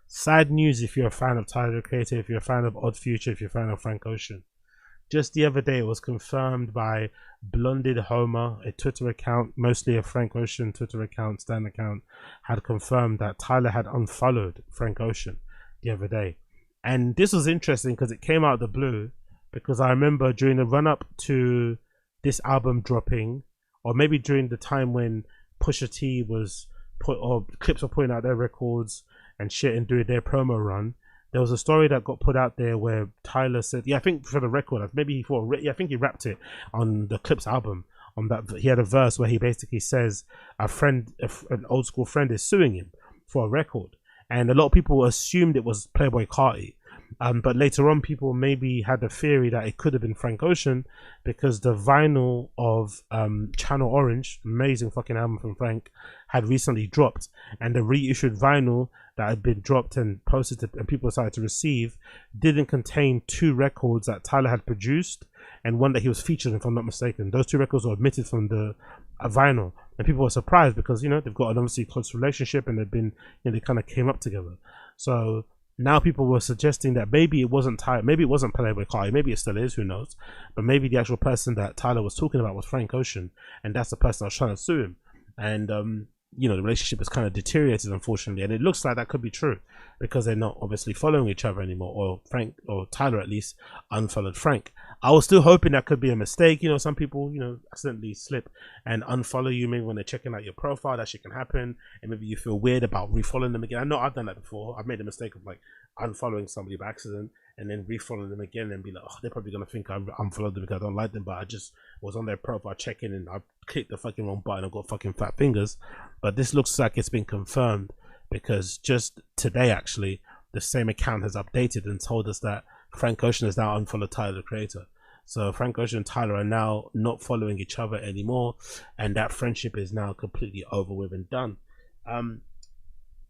Sad news if you're a fan of Tyler the Creator, if you're a fan of Odd Future, if you're a fan of Frank Ocean. Just the other day, it was confirmed by Blonded Homer, a Twitter account, mostly a Frank Ocean Twitter account, Stan account, had confirmed that Tyler had unfollowed Frank Ocean the other day. And this was interesting because it came out of the blue, because I remember during the run up to this album dropping, or maybe during the time when Pusha T was or Clips were putting out their records and shit and doing their promo run, there was a story that got put out there where Tyler said, yeah, I think for the record, maybe I think he rapped it on the Clips album. On that, he had a verse where he basically says an old school friend is suing him for a record, and a lot of people assumed it was Playboy Carti. But later on, people maybe had the theory that it could have been Frank Ocean, because the vinyl of Channel Orange, amazing fucking album from Frank, had recently dropped, and the reissued vinyl that had been dropped and posted to, and people started to receive, didn't contain two records that Tyler had produced and one that he was featured in, if I'm not mistaken. Those two records were omitted from the vinyl, and people were surprised because, you know, they've got an obviously close relationship and they've been, you know, they kind of came up together. So now people were suggesting that maybe it wasn't Tyler, maybe it wasn't Playboy Carti, maybe it still is, who knows, but maybe the actual person that Tyler was talking about was Frank Ocean, and that's the person that was trying to sue him. And you know, the relationship has kind of deteriorated, unfortunately, and it looks like that could be true because they're not obviously following each other anymore, or Frank, or Tyler at least, unfollowed Frank. I was still hoping that could be a mistake. You know, some people, you know, accidentally slip and unfollow you maybe when they're checking out your profile. That shit can happen, and maybe you feel weird about refollowing them again. I know I've done that before. I've made the mistake of like unfollowing somebody by accident and then refollowing them again and be like, oh, they're probably gonna think I unfollowed them because I don't like them, but I just was on their profile checking and I clicked the fucking wrong button and got fucking fat fingers. But this looks like it's been confirmed, because just today actually the same account has updated and told us that Frank Ocean has now unfollowed Tyler the Creator. So Frank Ocean and Tyler are now not following each other anymore, and that friendship is now completely over with and done.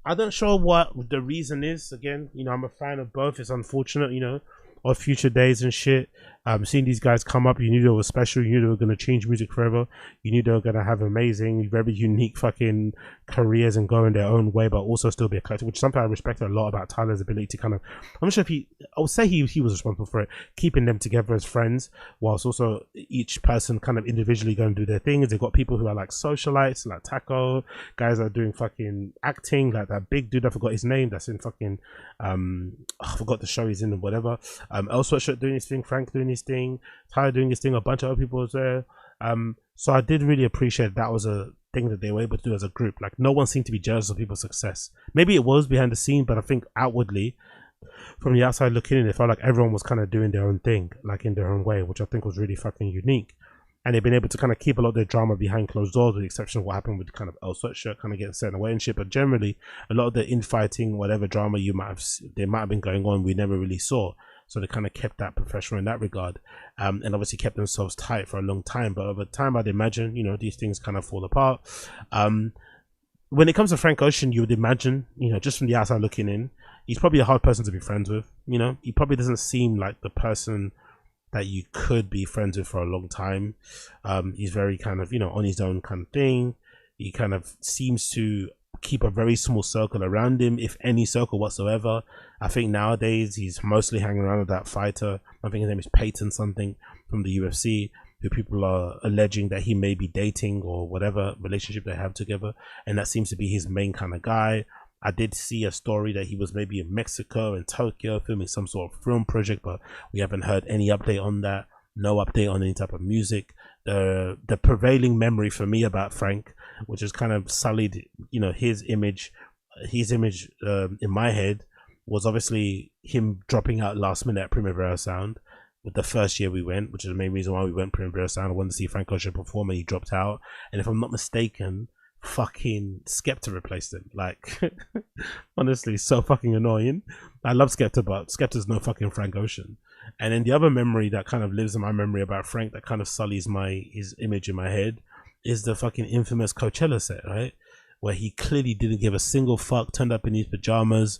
I'm not sure what the reason is. Again, you know, I'm a fan of both. It's unfortunate, you know, of Future Days and shit. Seeing these guys come up, you knew they were special. You knew they were going to change music forever. You knew they were going to have amazing, very unique fucking careers and go in their own way, but also still be a collective, which is something I respect a lot about Tyler's ability to kind of, I'm not sure if I would say he was responsible for it, keeping them together as friends, whilst also each person kind of individually going to do their things. They've got people who are like socialites, like Taco, guys that are doing fucking acting, like that big dude, I forgot his name, that's in fucking, I forgot the show he's in and whatever. Elsewhere doing his thing, Frank doing his thing, Tyler doing his thing, a bunch of other people was there. So I did really appreciate that was a thing that they were able to do as a group. Like, no one seemed to be jealous of people's success. Maybe it was behind the scene, but I think outwardly, from the outside looking in, it felt like everyone was kind of doing their own thing, like in their own way, which I think was really fucking unique. And they've been able to kind of keep a lot of their drama behind closed doors, with the exception of what happened with kind of El Sweatshirt kind of getting sent away and shit. But generally, a lot of the infighting, whatever drama there might have been going on, we never really saw. So they kind of kept that professional in that regard, and obviously kept themselves tight for a long time. But over time, I'd imagine, you know, these things kind of fall apart. When it comes to Frank Ocean, you would imagine, you know, just from the outside looking in, he's probably a hard person to be friends with. You know, he probably doesn't seem like the person that you could be friends with for a long time. He's very kind of, you know, on his own kind of thing. He kind of seems to keep a very small circle around him, if any circle whatsoever. I think nowadays he's mostly hanging around with that fighter, I think his name is Peyton something, from the UFC, who people are alleging that he may be dating or whatever relationship they have together, and that seems to be his main kind of guy. I did see a story that he was maybe in Mexico and Tokyo filming some sort of film project, but we haven't heard any update on that. No update on any type of music. The prevailing memory for me about Frank, which has kind of sullied, you know, his image in my head, was obviously him dropping out last minute at Primavera Sound with the first year we went, which is the main reason why we went Primavera Sound. I wanted to see Frank Ocean perform, and he dropped out. And if I'm not mistaken, fucking Skepta replaced him. Like, honestly, so fucking annoying. I love Skepta, but Skepta's no fucking Frank Ocean. And then the other memory that kind of lives in my memory about Frank, that kind of sullies his image in my head, is the fucking infamous Coachella set, right? Where he clearly didn't give a single fuck, turned up in his pajamas,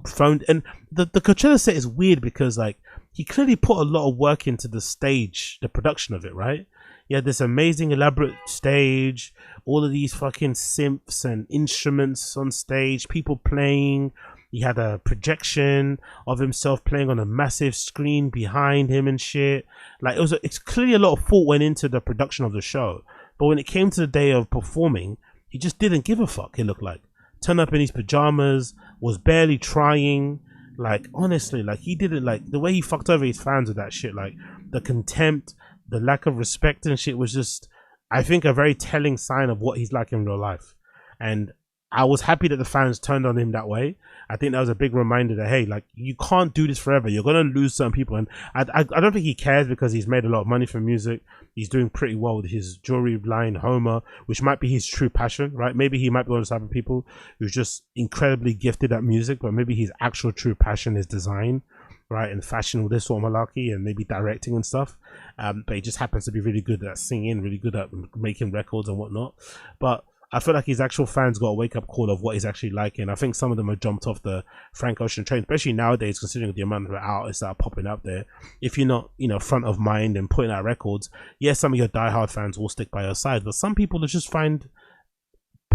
phoned. And the Coachella set is weird because, like, he clearly put a lot of work into the stage, the production of it, right? He had this amazing elaborate stage, all of these fucking synths and instruments on stage, people playing, He had a projection of himself playing on a massive screen behind him and shit. Like it's clearly a lot of thought went into the production of the show. But when it came to the day of performing, he just didn't give a fuck. It looked like turned up in his pajamas, was barely trying. Like honestly, like he didn't like the way he fucked over his fans with that shit. Like the contempt, the lack of respect and shit was just, I think, a very telling sign of what he's like in real life. And I was happy that the fans turned on him that way. I think that was a big reminder that, hey, like, you can't do this forever. You're going to lose certain people. And I don't think he cares because he's made a lot of money from music. He's doing pretty well with his jewelry line, Homer, which might be his true passion, right? Maybe he might be one of the type of people who's just incredibly gifted at music, but maybe his actual true passion is design, right? And fashion, with this sort of malarkey, and maybe directing and stuff. But he just happens to be really good at singing, really good at making records and whatnot. But I feel like his actual fans got a wake-up call of what he's actually like, and I think some of them have jumped off the Frank Ocean train, especially nowadays, considering the amount of artists that are popping up there. If you're not, front of mind and putting out records, yes, some of your diehard fans will stick by your side, but some people will just find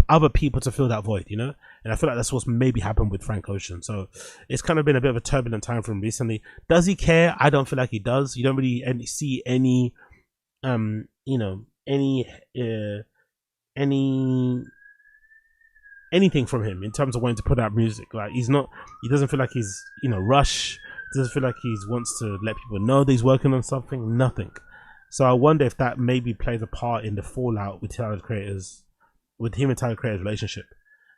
other people to fill that void, and I feel like that's what's maybe happened with Frank Ocean. So it's kind of been a bit of a turbulent time for him recently. Does he care? I don't feel like he does. You don't really see any anything from him in terms of wanting to put out music. Like he doesn't feel like he's rush, doesn't feel like he wants to let people know that he's working on something. Nothing. So I wonder if that maybe plays a part in the fallout with him and Tyler Creator's relationship.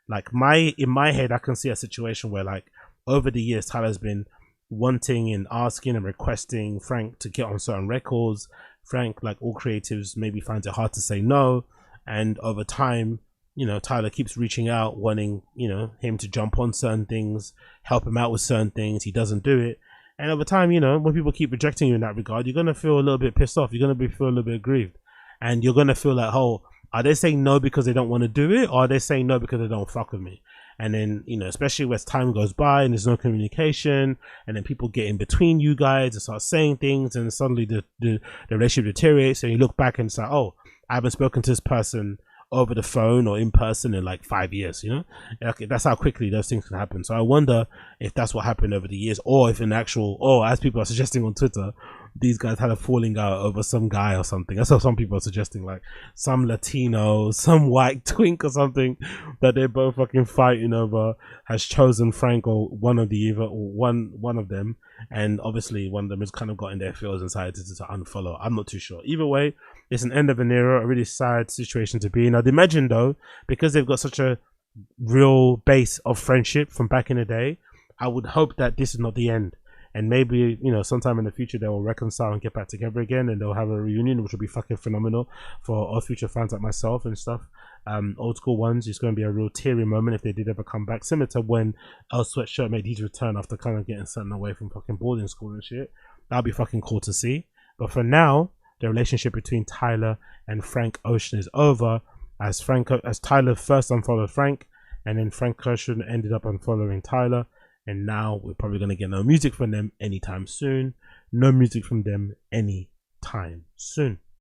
Like in my head, I can see a situation where, like, over the years, Tyler's been wanting and asking and requesting Frank to get on certain records. Frank, like all creatives, maybe finds it hard to say no. And over time, Tyler keeps reaching out, wanting, him to jump on certain things, help him out with certain things. He doesn't do it. And over time, when people keep rejecting you in that regard, you're going to feel a little bit pissed off. You're going to feel a little bit aggrieved. And you're going to feel like, oh, are they saying no because they don't want to do it? Or are they saying no because they don't fuck with me? And then, especially as time goes by and there's no communication, and then people get in between you guys and start saying things, and suddenly the relationship deteriorates, and you look back and say, oh, I haven't spoken to this person over the phone or in person in like 5 years, Okay, that's how quickly those things can happen. So I wonder if that's what happened over the years, or if as people are suggesting on Twitter, these guys had a falling out over some guy or something. That's what some people are suggesting, like some Latino, some white twink or something that they're both fucking fighting over has chosen Frank or one of them, and obviously one of them has kind of got in their feels and decided to unfollow. I'm not too sure. Either way, it's an end of an era, a really sad situation to be in. I'd imagine though, because they've got such a real base of friendship from back in the day, I would hope that this is not the end. And maybe, sometime in the future they will reconcile and get back together again, and they'll have a reunion, which will be fucking phenomenal for all future fans like myself and stuff. Old school ones, it's going to be a real teary moment if they did ever come back, similar to when El Sweatshirt made his return after kind of getting sent away from fucking boarding school and shit. That'll be fucking cool to see. But for now, the relationship between Tyler and Frank Ocean is over, as Tyler first unfollowed Frank, and then Frank Ocean ended up unfollowing Tyler. And now we're probably going to get no music from them anytime soon. No music from them anytime soon.